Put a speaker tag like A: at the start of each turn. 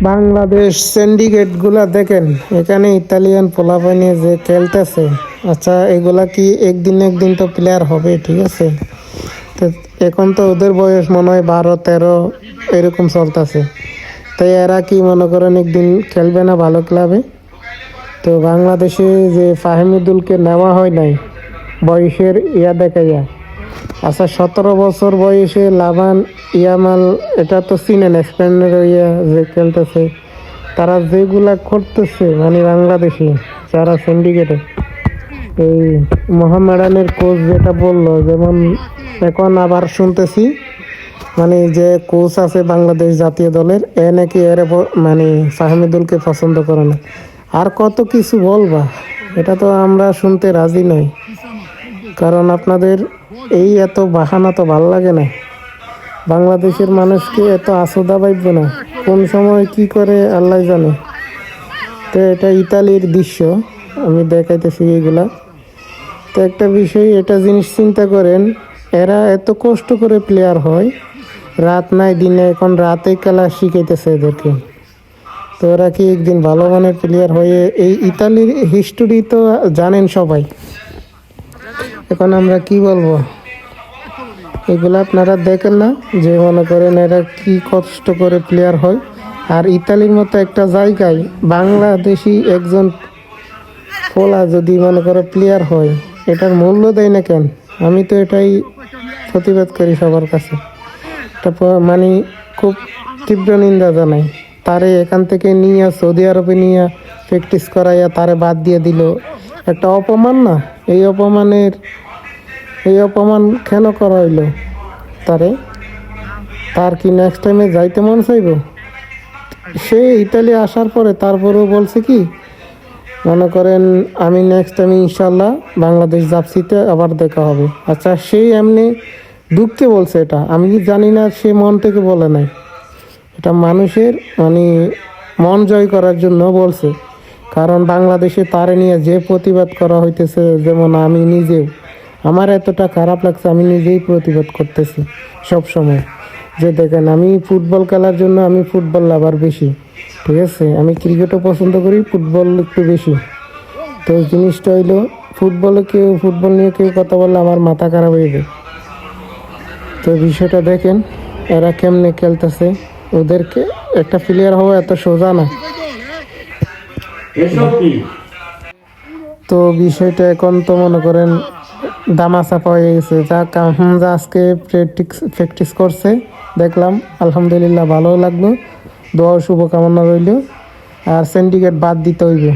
A: Bangladesh syndicate গুলা দেখেন, এখানে ইতালিয়ান পোলাপানি যে খেলতেছে। আচ্ছা, এগুলা কি একদিন একদিন তো প্লেয়ার হবে, ঠিক আছে। তো এখন তো ওদের বয়স মনে হয় 12-13 এরকম চলতেছে। তাই এরা কি মনে করেন একদিন খেলবে না ভালো ক্লাবে? তো বাংলাদেশে যে ফাহিমুদুলকে নেওয়া হয় নাই বয়সের দেখা যায়। আচ্ছা, 17 বছর বয়সে লাভান ইয়ামাল, এটা তো চিনেন, স্পেনের যে খেলতেছে। তারা যেগুলা করতেছে মানে বাংলাদেশি যারা সিন্ডিকেটে, এই মোহামেডানের কোচ যেটা বললো, যেমন এখন আবার শুনতেছি মানে যে কোচ আছে বাংলাদেশ জাতীয় দলের, নাকি মানে ফাহমিদুলকে পছন্দ করে না। আর কত কিছু বলবা, এটা তো আমরা শুনতে রাজি নই। কারণ আপনাদের এই এত বাহানা তো ভাল লাগে না। বাংলাদেশের মানুষকে এত আসুদা পাইব না, কোন সময় কি করে আল্লাহ জানে। তো এটা ইতালির দৃশ্য, আমি দেখাইতেছি এগুলা। তো একটা বিষয়, এটা জিনিস চিন্তা করেন, এরা এত কষ্ট করে প্লেয়ার হয়, রাত নাই দিনে, এখন রাতে খেলা শিখাইতেছে এদেরকে। তো ওরা কি একদিন ভালো মানের প্লেয়ার হয়ে, এই ইতালির হিস্টোরি তো জানেন সবাই। এখন আমরা কি বলবো, এগুলো আপনারা দেখেন না যে মনে করেন এরা কি কষ্ট করে প্লেয়ার হয়। আর ইতালির মতো একটা জায়গায় বাংলাদেশি একজন ফোলা যদি মনে করে প্লেয়ার হয়, এটার মূল্য দেয় না কেন? আমি তো এটাই প্রতিবাদ করি সবার কাছে। তারপর মানে খুব তীব্র নিন্দা জানাই। তারে এখান থেকে নিয়ে সৌদি আরবে নিয়ে প্র্যাকটিস করাইয়া তারে বাদ দিয়ে দিল, একটা অপমান না? এই অপমান কেন করা হইলো তারে? তার কি নেক্সট টাইমে যাইতে মন চাইব? সে ইতালি আসার পরে তারপরেও বলছে কি, মনে করেন আমি নেক্সট টাইম ইনশাল্লাহ বাংলাদেশ জার্সিতে আবার দেখা হবে। আচ্ছা, সেই এমনি দুঃখে বলছে, এটা আমি জানি না, সে মন থেকে বলে নাই। এটা মানুষের মানে মন জয় করার জন্য বলছে। কারণ বাংলাদেশে তারে নিয়ে যে প্রতিবাদ করা হইতেছে, যেমন আমি নিজেও, আমার এতটা খারাপ লাগছে, আমি নিজেই প্রতিবাদ করতেছি সব সময়। যে দেখেন, আমি ফুটবল খেলার জন্য আমি ফুটবল লাভার বেশি, ঠিক আছে। আমি ক্রিকেটও পছন্দ করি, ফুটবল একটু বেশি। তো জিনিসটা হইলো, ফুটবল নিয়ে কেউ কথা বললে আমার মাথা খারাপ হয়ে যায়। তো বিষয়টা দেখেন এরা কেমনে খেলতেছে। ওদেরকে একটা প্লেয়ার হওয়া এত সোজা না। তো বিষয়টা এখন তো মনে করেন দামাচাপা হয়ে গেছে। যা আজকে প্র্যাকটিস করছে দেখলাম, আলহামদুলিল্লাহ ভালো লাগলো। দোয়া শুভকামনা রইল। আর সিন্ডিকেট বাদ দিতে হইবে।